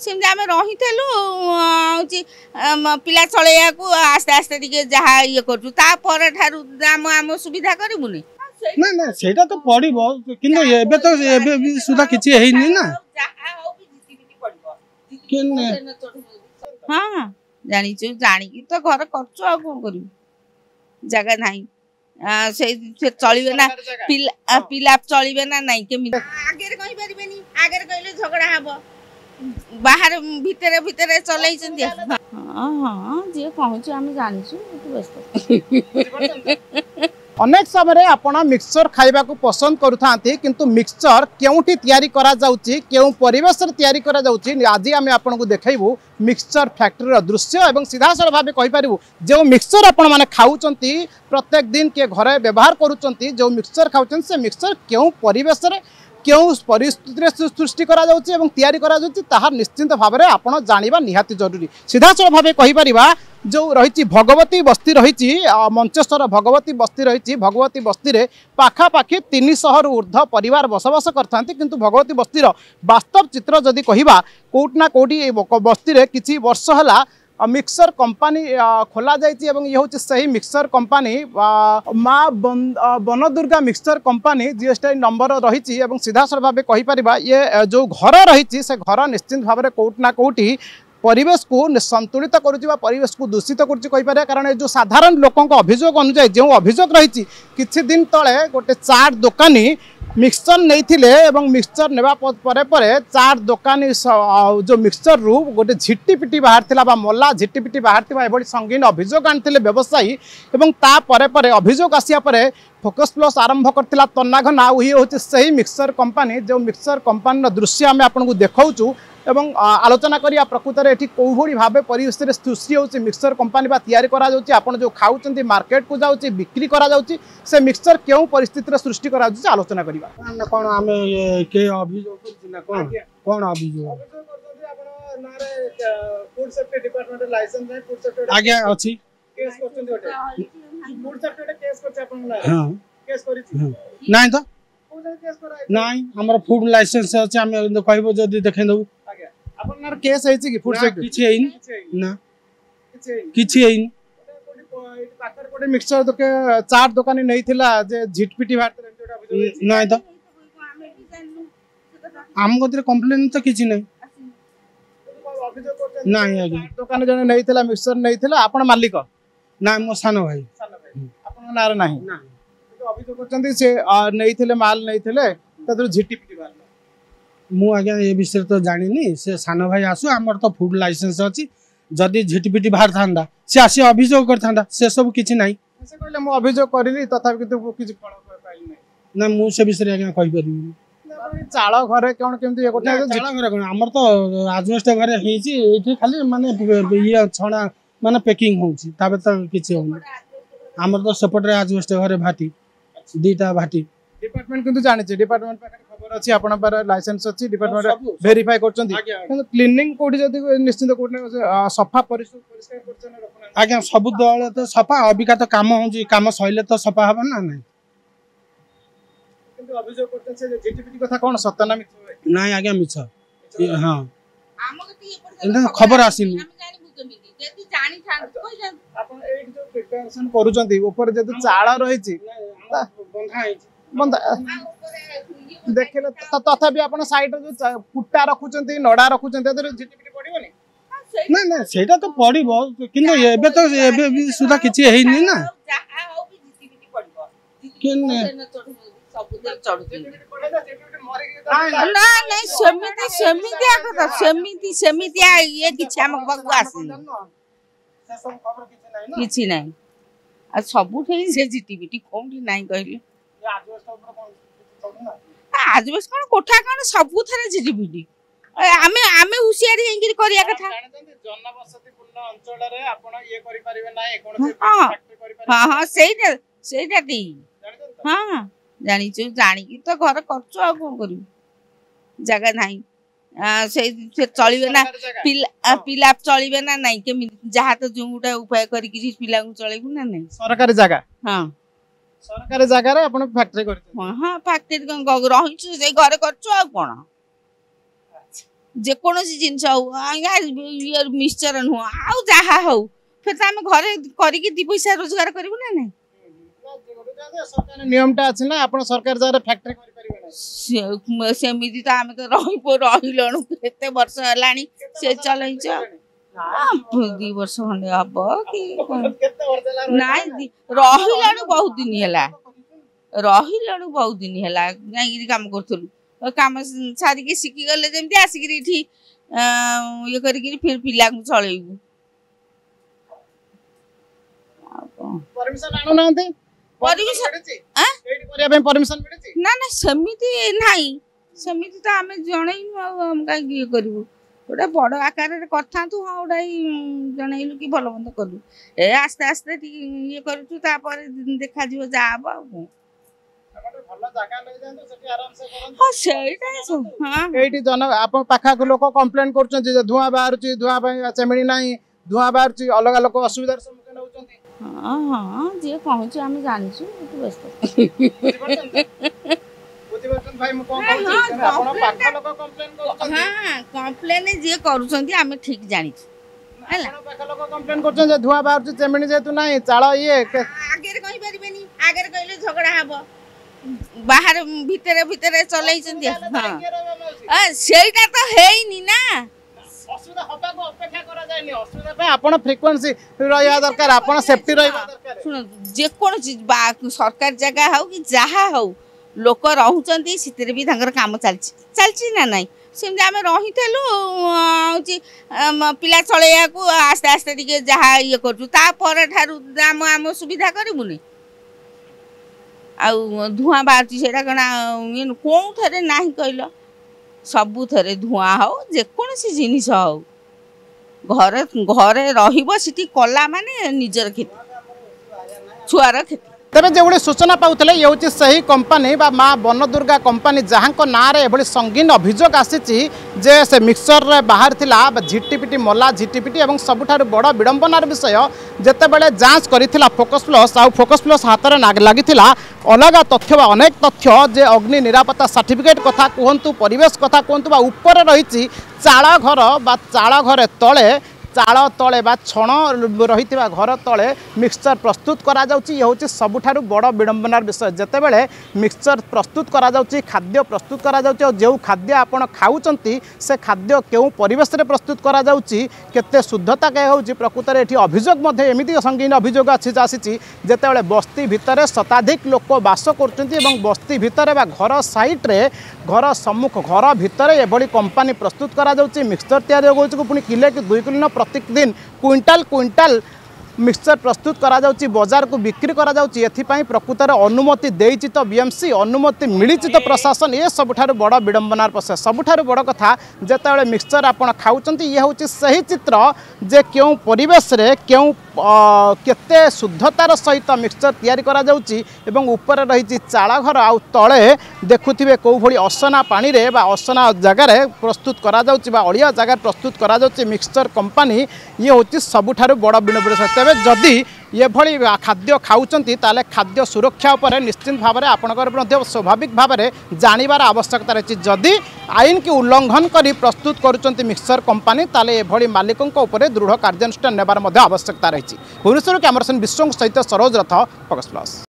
सेमती आम रही पिला चलैया को आस्ते आस्ते टे जहाँ ये कर सुविधा करूनी ना ना सेटा तो पड़िबो किंतु एबे तो एबे भी सुधा किछि हेइनी ना हाँ जानी तो घर कर जगह नहीं से चलिए ना पिला चलिए ना नहीं केमी आगे कहि परिबेनी आगे कहले झगड़ा हबो बाहर भीतर भीतर चलै छथि हां हां जे कहूछ हम जानिछु व्यस्त अनेक समय आपण मिक्सचर खाइबा को पसंद करूथांती किंतु मिक्सचर केउठी तयारी करा जाउची केउ परिवेश रे तयारी करा जाउची आज आमे आपण को देखाइबू मिक्सचर फैक्ट्री रो दृश्य एवं सीधा सरल भाबे कहि परिबू जो मिक्सचर आपण माने खाउचंती प्रत्येक दिन के घरे व्यवहार करूचंती जो मिक्सचर खाउचंती से मिक्सचर केउ परिवेश रे केउ परिस्थिति सृष्टि करा जाउची एवं तयारी करा जाउची ताहा निश्चित भाव में आपण जानिबा निहाती जरूरी सीधा सरल भाबे कहि परिबा जो रही भगवती बस्ती रही मंचेश्वर भगवती बस्ती रही भगवती बस्ती रे पाखापाखि 300 रु ऊर्ध्व परिवार बसवास करथांती किंतु भगवती बस्तीर वास्तव चित्र जदि कहिबा कोउटना कोउटी बस्ती रे किछि वर्ष हला मिक्सर कंपनी खोला जाइए एवं ये हूँ सही मिक्सर कंपनी माँ बन Durga mixer company GST number रही सीधा सरल भाव कहीपर ये जो घर रही से घर निश्चित भाव में कोउटना कोउटी परिवेश को संतुलित करुवा परिवेश को दूषित कर कारण जो साधारण लोकों अभियोग अनुसार जो अभियोग रही किछि दिन तले गोटे चाट दोकानी मिक्सचर नहीं मिक्सचर नेबा परे परे चाट दोकानी जो मिक्सचर रु गोटे झिटिपिटी बाहर मल्ला झिटिपिटी बाहर संगीन अभियोग आनी व्यवसायी एवं ता परे परे अभियोग आसिया परे फोकस प्लस आरंभ करथिला तन्नाघना ये हूँ सही मिक्सचर कंपनी जो मिक्सचर कंपनी दृश्य आम आपको देखाऊँ एवं आलोचना करिया प्रकृत में ये कौभली भाव परिवेश सृष्टि होची मिक्सचर कंपनी बा तैयारी करा जाउची आपण जो खाउचंती मार्केट को जाउची बिक्री करा जाउची से मिक्सचर केउ परिस्थिति सृष्टि करा जाउची आलोचना करिवा कोन आमे के अभियोग करछि ना कोन अभियोग करछंती आपण नारे फूड सेफ्टी डिपार्टमेंट लाइसेंस है फूड सेफ्टी आगे अछि केस करछंती ओटे फूड सेफ्टी केस करछ आपण ना हां केस करिछि नाही तो नहीं हमारा फूड लाइसेंस अछि हम कहबो जदी देखे दउ आपन केस है कि फूड सेफ्टी किछि हेइन ना किछि हेइन पाकर कोटे मिक्सचर तो के चाट दुकानी नहीं थिला जे झिटपिटी भारत नहीं तो हम गोदरे कंप्लेन तो किछि नहीं नहीं आगे दुकान जने नहीं थिला मिक्सचर नहीं थिला आपन मालिक ना मो सानो भाई आपन नार नहीं तो अभियोग करचंती से नहीं थिले माल नहीं थिले तदर झिटपिटी भारत मु आज्ञा ये विषय तो जानी से सान भाई आसु आमर तो फूड लाइसेंस अच्छी जदि झिटिपिटी बाहर था से आसी अभियोग कर से सब किछि नहीं से कहले मु अभियोग करली तथापि किछु किछि फल पाइल नहीं ना मु से विषय आज्ञा कहि परिबी चाळ घरे कोन केमती ये कोठा चाळ घरे कोन हमर तो आजबेस्ट घरे हेची एठी खाली माने ये छणा माने पैकिंग होउची ताबे तो किछि होनी हमर तो सपोर्ट रे आजबेस्ट घरे भाटी दीटा भाटी डिपार्टमेंट किंतु जानि छै डिपार्टमेंट पाखरे खबर अछि आपण पर लाइसेंस अछि डिपार्टमेंट वेरीफाई करचंती किंतु क्लीनिंग कोडी जदी निश्चित कोडी सफा परिष्कार करचन रखना आज्ञा सब दल तो सफा अबिका तो काम होउची काम सइले तो सफा हबो ना नहीं किंतु अभियोग करचन से जीटीपीटी कथा कोन सत्य ना मिछ नहीं आज्ञा मिछ हां हमके खबर आसीनी जदी जानि था कोइ आपण ए जो प्रिपरेशन करूचंती ऊपर जदी चाळा रहिची बंधा है बंदा देखले तथापि आपण साइड जो कुटा रखुचंती नडा रखुचंती तर जीटीपीटी पडिबोनी ना ना सेटा तो पडिबो किंतु एबे तो एबे भी सुधा किछि हेइनी ना जहा हो भी जीटीपीटी पडिबो केने सब चढुची ना नहीं समिति ये किछि हम बगु आसी सब खबर किछि नहीं आ सब ठे से जीटीपीटी कोंडी नहीं कहले आज बस कोन कोठा कोन सबु थरे जीटीपीटी आमे आमे हुसियारी हेंगिर करिया कथा जनबसति पूर्ण अंचल रे आपण ये करि परिबे नाही कोन से फैक्ट्री करि परिबे हां हां सेटा दी हां जानि छु जानि की तो घर करछु आ कोन करियो जगह नाही से चलिबे ना पिला चलिबे ना नहीं के जहा तो जोटा उपाय करी कि पिला को चलेबु ना नहीं सरकारी जगह हां सरकारी जगह रे आपण फैक्ट्री करते हां फैक्ट्री रही से घरे करछु आ कोन ଯେକୌଣସି ଜିନିଷ ହଉ ଆଜ୍ଞା ମିକ୍ସଚର ନୁହଁ ଆଉ ଯାହା ହଉ ଫେର ତ ଆମେ ଘରେ କରିକି 2 ପଇସା ରୋଜଗାର କରିବୁ ନା ନାଇଁ। ସରକାର ନିୟମଟା ଅଛି ନା ଆପଣ ସରକାର ଜାଗାରେ ଫ୍ୟାକ୍ଟ୍ରି କରିପାରିବେ ନା। ସେମିତି ତ ଆମେ ତ ରହିଲଣୁ କେତେ ବର୍ଷ ହେଲାଣି ସେ ଚଲେଇଛ 2 ବର୍ଷ ଖଣ୍ଡେ ହବ କି ନାଇଁ ରହିଲାଣୁ ବହୁତ ଦିନ ହେଲା ଯାଇକିରି କାମ କରୁଥିଲୁ କାମ ସାରିକି ଶିଖିଗଲେ ଯେମିତି ଆସିକିରି ଏଠି ଇଏ କରିକିରି ଫେର ପିଲାଙ୍କୁ ଚଳେଇବୁ। ପରମିଶନ ଆଣୁନାହାନ୍ତି ନା ନା ସେମିତି ନାହିଁ ସେମିତି ତ ଆମେ ଜଣେଇନୁ ଆଉ ଆମେ କାହିଁକି ଇଏ କରିବୁ ଗୋଟା ବଡ଼ ଆକାରରେ କରିଥାନ୍ତୁ ହଁ ଗୋଟା ଜଣେଇଲୁ କି ଭଲ ମନ୍ଦ କଲୁ ଏ ଆସ୍ତେ ଆସ୍ତେ ଟିକେ ଇଏ କରୁଛୁ ତାପରେ ଦେଖାଯିବ ଯାହା ହବ ଆଉ କଣ। ହଁ ସେଇଟା ହଁ ଏଇଠି ଆପଣ ପାଖାକୁ ଲୋକ କମ୍ପ୍ଲେନ କରୁଛନ୍ତି ଯେ ଧୂଆଁ ବାହାରୁଛି ଧୂଆଁ ପାଇଁ ଚେମିଣି ନାହିଁ ଧୂଆଁ ବାହାରୁଛି ଅଲଗା ଲୋକ ଅସୁବିଧାର ସମ୍ମୁଖୀନ ହଉଛନ୍ତି। ହଁ ହଁ ଯିଏ କହୁଛି ଆମେ ଜାଣିଛୁ ବ୍ୟସ୍ତ କମ୍ପ୍ଲେନ ଯିଏ କରୁଛନ୍ତି ଆମେ ଠିକ ଜାଣିଛୁ ଧୂଆଁ ବାହାରୁଛି ଚେମିଣି ଯେହେତୁ ନାହିଁ ଚାଳ ଇଏ ଆଗରେ କହିପାରିବେନି ଆଗରେ କହିଲେ ଝଗଡା ହବ ବାହାରେ ଭିତରେ ଭିତରେ ଚଲେଇଛନ୍ତି ସେଇଟା ତ ହେଇନି ନା ଆପଣ ଫ୍ରିକ୍ୱେନ୍ସି ରହିବା ଦରକାର ଆପଣ ସେଫ୍ଟି ରହିବା ଦରକାର। ଶୁଣନ୍ତୁ ଯେକୌଣସି ସରକାରୀ ଜାଗା ହଉ କି ଯାହା ହଉ ଲୋକ ରହୁଛନ୍ତି ସେଥିରେ ବି ତାଙ୍କର କାମ ଚାଲିଛି ନା ନାଇଁ ସେମିତି ଆମେ ରହିଥିଲୁ ହଉଛି ପିଲା ଚଳେଇବାକୁ ଆସ୍ତେ ଆସ୍ତେ ଟିକେ ଯାହା ଇଏ କରୁଛୁ ତାପରେ ଠାରୁ ଆମ ସୁବିଧା କରିବୁନି ଆଉ ଧୂଆଁ ବାହାରୁଛି ସେଇଟା କଣ କୋଉଠାରେ ନାହିଁ କହିଲ ସବୁଥିରେ ଧୂଆଁ ହଉ ଯେକୌଣସି ଜିନିଷ ହଉ ଘରେ ରହିବ ସେଠି କଲା ମାନେ ନିଜର କ୍ଷତି ଛୁଆର କ୍ଷତି। तेरे जो सूचना पाते ये हूँ से ही कंपानी बा माँ बनदुर्गा कंपानी जहाँ ना एभली संगीन अभियोग आसी से मिक्सचर बाहर थिला झिटिपिटी मला झिटिपिटी और सबुठारु बड़ विडंबनार विषय जेतेबेले जांच करिथिला फोकस प्लस आ फोकस प्लस हाथ में लगी अलग तथ्य बा अनेक तथ्य जे अग्नि निरापत्ता सर्टिफिकेट कथा कहतु परिवेश कथा कहतु ऊपर रही चाल घर बा चाल घर तले चाल तले बा छण रही घर तले मिक्सचर प्रस्तुत करा जाउची ये हूँ सबुठारु बड़ विडंबनार विषय जेतेबेले मिक्सचर प्रस्तुत करा जाउची खाद्य प्रस्तुत करा जाउची और जो खाद्य आपण खाउचंती से खाद्य केउ परिवेश रे प्रस्तुत करा जाउची केते शुद्धता के होउची प्रकृत रे एठी अभियोग मध्ये एमिति संगीन अभियोग आसीची जेतेबेले बस्ती भितरे शताधिक लोक बास करचंती एवं बस्ती भितरे बा घर साइट रे घर सम्मुख घर भितरे एभली कंपानी प्रस्तुत करा जाउची मिक्सचर तैयार होउची को पुनी किले कि 2 किलो प्रत्येक दिन क्विंटाल क्विंटाल मिक्सचर प्रस्तुत करा जाउची बाजार को बिक्री करा जाउची एथिपाई प्रकृतर अनुमति देइची तो बीएमसी अनुमति मिलिची तो प्रशासन ये सबुठारु बड़ विडंबनार प्रोसेस सबुठारु बड़ कथा जेतेबेले मिक्सचर आपण खाउचंती ये होउची सही चित्र जे क्यों परिवेश रे क्यों केते शुद्धतार सहित मिक्सचर तैयारी करा जाउची एवं ऊपर रही चाळ घर आ तळे देखुथिबे को भली असना पानी रे बा असना जगार प्रस्तुत करा जाउची बा अलिया जगार प्रस्तुत करा जाउची मिक्सचर कंपानी ये होउची सबुठारु बड़ विडंबना जदि ये भली खाद्य खाउचंती ताले खाद्य सुरक्षा उपर निश्चित भाव में आपंकर स्वाभाविक भाव में जानिबार आवश्यकता रही जदि आईन की उल्लंघन करी प्रस्तुत करुचंती मिक्सचर कंपानी ताले एभली मालिकों उपर दृढ़ कार्यानुष्ठान नेबार आवश्यकता रही। भुवनेश्वर कैमरासन विश्व सहित सरोज रथ फोकस प्लस।